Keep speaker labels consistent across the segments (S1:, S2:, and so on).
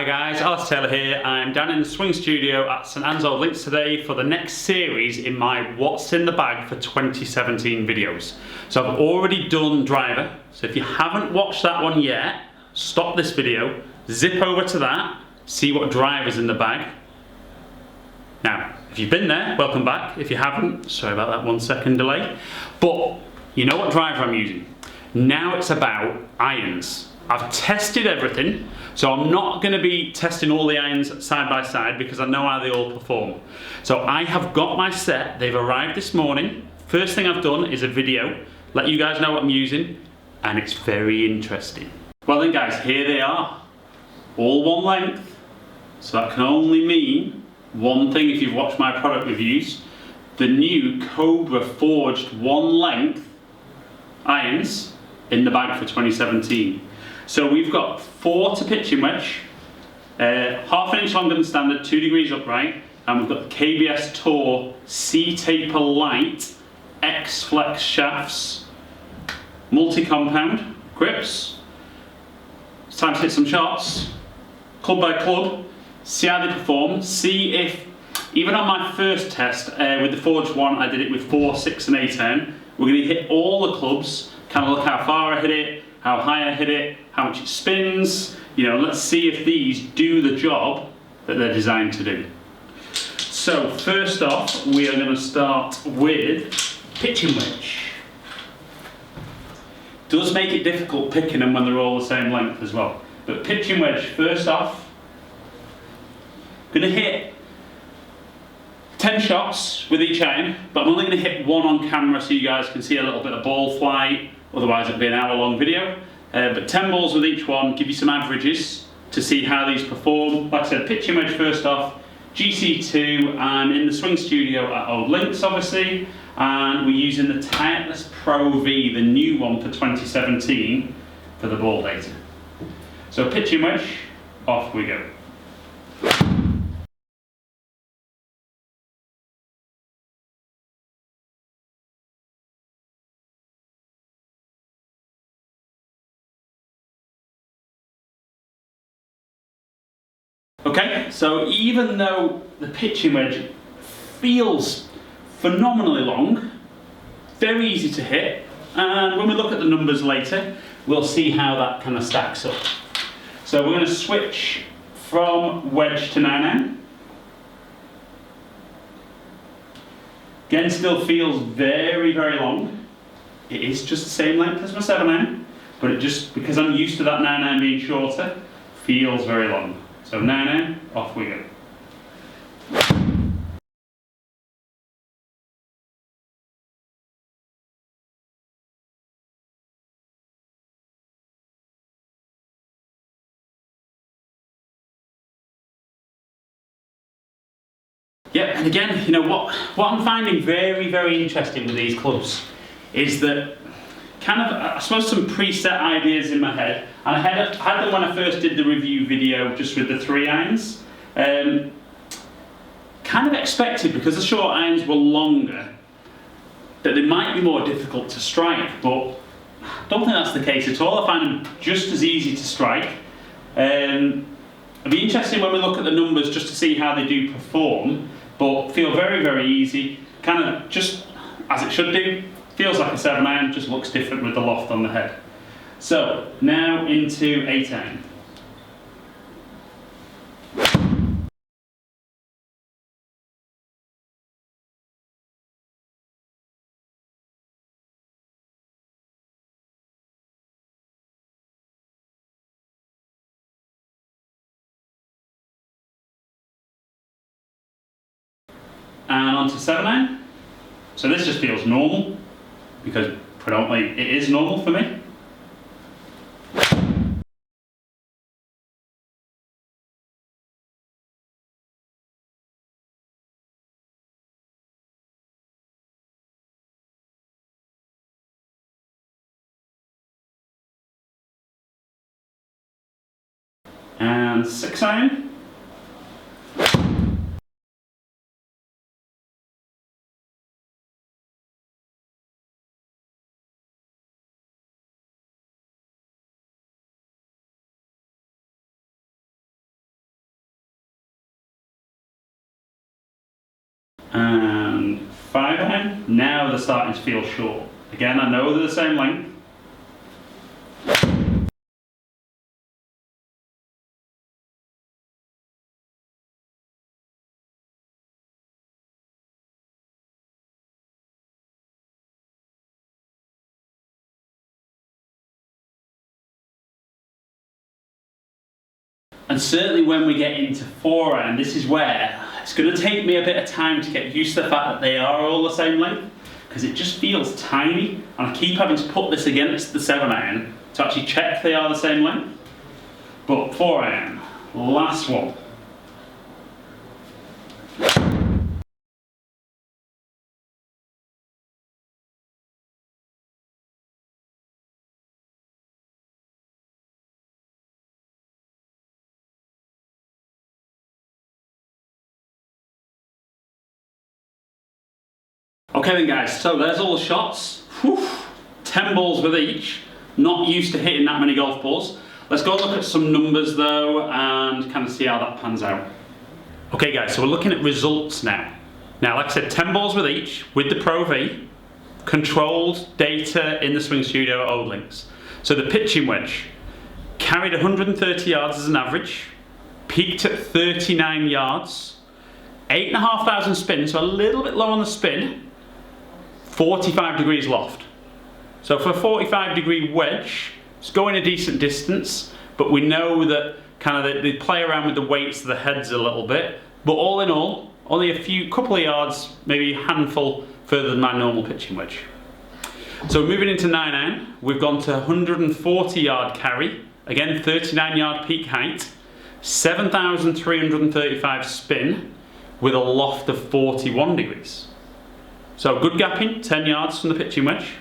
S1: Hi guys, Alice Taylor here. I'm down in the swing studio at St Anne's Old Links today for the next series in my What's in the Bag for 2017 videos. So I've already done driver, so if you haven't watched that one yet, stop this video, zip over to that, see what driver's in the bag. Now, if you've been there, welcome back. If you haven't, sorry about that 1 second delay. But you know what driver I'm using. Now it's about irons. I've tested everything, so I'm not going to be testing all the irons side by side because I know how they all perform. So I have got my set, they've arrived this morning. First thing I've done is a video, let you guys know what I'm using, and it's very interesting. Well then guys, here they are. All one length, so that can only mean one thing if you've watched my product reviews. The new Cobra forged one length irons in the bag for 2017. So we've got 4 to pitching wedge, half an inch longer than standard, 2 degrees upright, and we've got the KBS Tour C-Taper Light X-Flex shafts, multi-compound grips. It's time to hit some shots, club by club, see how they perform, see if, even on my first test with the forged one, I did it with 4, 6 and 8 iron. We're going to hit all the clubs, kind of look how far I hit it, how high I hit it, how much it spins. You know, let's see if these do the job that they're designed to do. So first off, we are going to start with pitching wedge. Does make it difficult picking them when they're all the same length as well. But pitching wedge, first off, going to hit 10 shots with each iron, but I'm only going to hit 1 on camera so you guys can see a little bit of ball flight. Otherwise it'd be an hour-long video. But 10 balls with each one, give you some averages to see how these perform. Like I said, pitching wedge first off, GC2. I'm in the swing studio at Old Links, obviously, and we're using the Tireless Pro V, the new one for 2017, for the ball data. So pitching wedge, off we go. Okay, so even though the pitching wedge feels phenomenally long, very easy to hit, and when we look at the numbers later, we'll see how that kind of stacks up. So we're going to switch from wedge to 9-iron. Again, still feels very, very long. It is just the same length as my 7-iron, but it just, because I'm used to that 9-iron being shorter, feels very long. So 9-iron, off we go. Yeah, and again, you know, what I'm finding very, very interesting with these clubs is that kind of, I suppose, some preset ideas in my head. And I had them when I first did the review video just with the 3 irons. Kind of expected, because the short irons were longer, that they might be more difficult to strike, but I don't think that's the case at all. I find them just as easy to strike. It'll be interesting when we look at the numbers just to see how they do perform, but feel very, very easy, kind of just as it should do. Feels like a 7-iron, just looks different with the loft on the head. So, now into 8-iron. And onto 7-iron. So this just feels normal, because predominantly it is normal for me. And 6-iron. And 5 iron. Now they're starting to feel short. Again, I know they're the same length. And certainly when we get into 4 iron, this is where it's going to take me a bit of time to get used to the fact that they are all the same length, because it just feels tiny, and I keep having to put this against the 7 iron to actually check they are the same length. But 4 iron, last one. Okay then guys, so there's all the shots. Whew. 10 balls with each. Not used to hitting that many golf balls. Let's go look at some numbers though and kind of see how that pans out. Okay guys, so we're looking at results now. Now like I said, 10 balls with each with the Pro V. Controlled data in the Swing Studio old links. So the pitching wedge carried 130 yards as an average. Peaked at 39 yards. 8,500 spins, so a little bit low on the spin. 45 degrees loft. So for a 45 degree wedge, it's going a decent distance, but we know that kind of they play around with the weights of the heads a little bit. But all in all, only a couple of yards, maybe a handful further than my normal pitching wedge. So moving into 9 iron, we've gone to 140 yard carry, again 39 yard peak height, 7,335 spin with a loft of 41 degrees. So good gapping, 10 yards from the pitching wedge.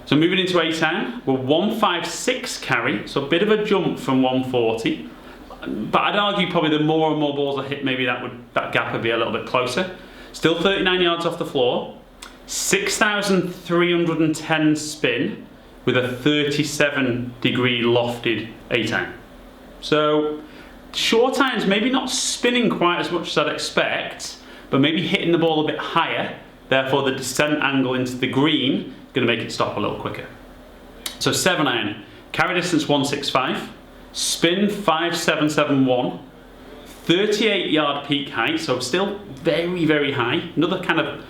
S1: So moving into 8 iron, we're 156 carry, so a bit of a jump from 140. But I'd argue probably the more and more balls I hit, maybe that gap would be a little bit closer. Still 39 yards off the floor, 6,310 spin with a 37 degree lofted 8 iron. So short irons maybe not spinning quite as much as I'd expect, but maybe hitting the ball a bit higher, therefore the descent angle into the green is going to make it stop a little quicker. So 7 iron, carry distance 165, spin 5771, 38 yard peak height, so still very, very high, another kind of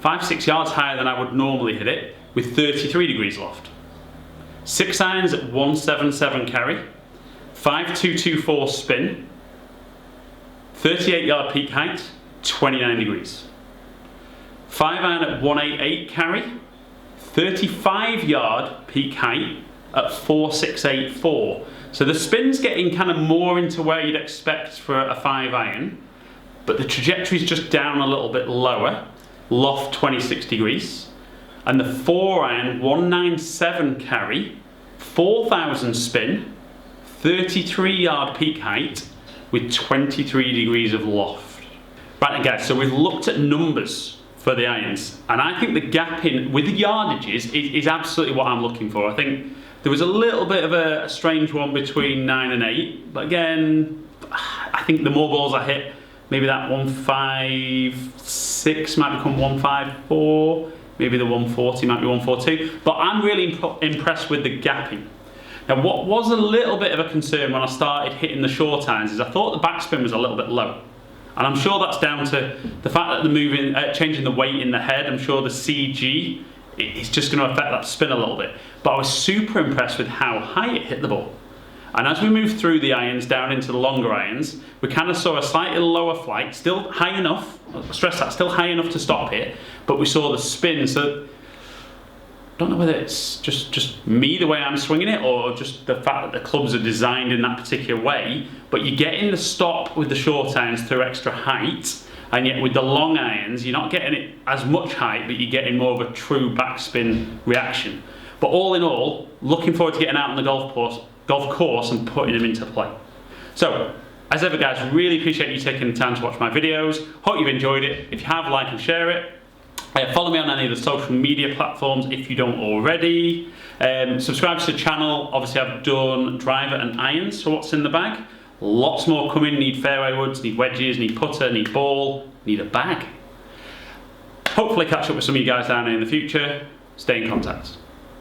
S1: 5-6 yards higher than I would normally hit it, with 33 degrees loft. 6 irons at 177 carry, 5224 spin, 38 yard peak height, 29 degrees. 5 iron at 188 carry, 35 yard peak height at 4684. So the spin's getting kind of more into where you'd expect for a 5 iron, but the trajectory's just down a little bit lower, loft 26 degrees. And the 4 iron 197 carry, 4,000 spin, 33 yard peak height with 23 degrees of loft. Right then guys, so we've looked at numbers for the irons, and I think the gapping with the yardages is absolutely what I'm looking for. I think there was a little bit of a strange one between 9 and 8, but again, I think the more balls I hit, maybe that 156 might become 154, maybe the 140 might be 142, but I'm really impressed with the gapping. Now what was a little bit of a concern when I started hitting the short irons is I thought the backspin was a little bit low. And I'm sure that's down to the fact that they're moving, changing the weight in the head. I'm sure the CG is just going to affect that spin a little bit. But I was super impressed with how high it hit the ball. And as we moved through the irons down into the longer irons, we kind of saw a slightly lower flight, still high enough, I'll stress that, still high enough to stop it, but we saw the spin. So I don't know whether it's just me the way I'm swinging it, or just the fact that the clubs are designed in that particular way, but you're getting the stop with the short irons through extra height, and yet with the long irons you're not getting it as much height, but you're getting more of a true backspin reaction. But all in all, looking forward to getting out on the golf course and putting them into play. So as ever guys, really appreciate you taking the time to watch my videos. Hope you've enjoyed it. If you have, like and share it. Follow me on any of the social media platforms if you don't already. Subscribe to the channel. Obviously I've done driver and irons, so what's in the bag? Lots more coming. Need fairway woods, need wedges, need putter, need ball, need a bag. Hopefully catch up with some of you guys down there in the future. Stay in contact.